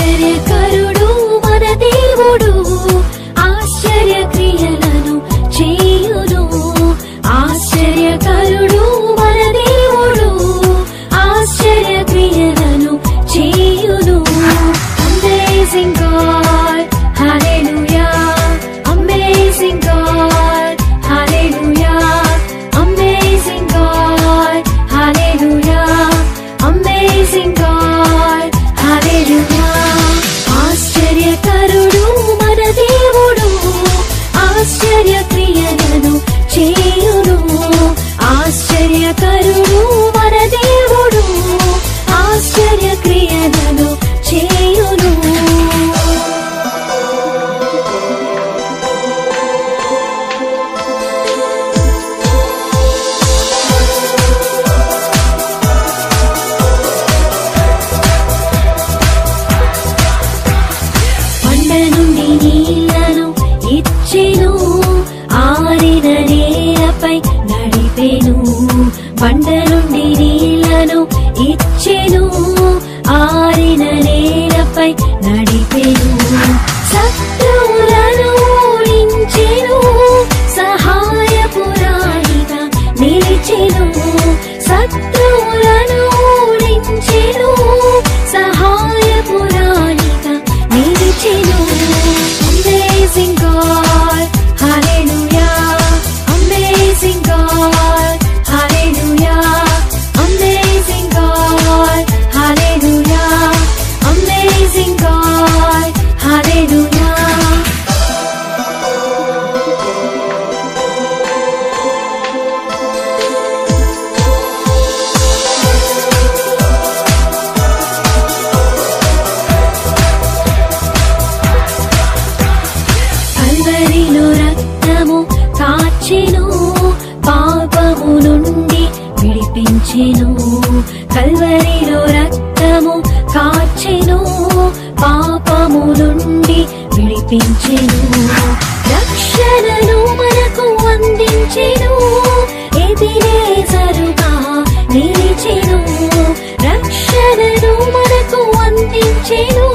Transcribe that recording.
ఆశ్చర్యకరుడు మన దేవుడు, ఆశ్చర్య క్రియలను చేయును. ఆశ్చర్యకరుడు మన దేవుడు, ఆశ్చర్య క్రియలను చేయును. Amazing God, hallelujah. Amazing God, hallelujah. Amazing God, hallelujah. Amazing God, hallelujah. ఆశ్చర్యకరుడు మన దేవుడు, ఆశ్చర్య క్రియలను చేయును. ఆశ్చర్యకరుడు మన దేవుడు, ఆశ్చర్య క్రియలను చేయును. కొండ నుండి నీళ్లను ఇచ్చెను, ఆరిన నేలపై నడిపెను. బండ నుండి నీళ్లను ఇచ్చెను, ఆరిన నేలపై నడిపెను. శత్రువులను ఓడించెను, సహాయపురాయిగా నిలిచెను. శత్రువులను ఓడించెను, సహాయపురాయిగా నిలిచెను. Amazing God, hallelujah. Amazing God, hallelujah. Amazing God, hallelujah. Amazing God, hallelujah. కల్వరిలో రక్తము కాచెను, పాపము నుండి విడిపించెను. కల్వరిలో రక్తము కాచెను, పాపము నుండి విడిపించెను. రక్షణను మనకు అందించెను, ఎబెనేజరుగా నిలిచెను. రక్షణను మనకు అందించెను,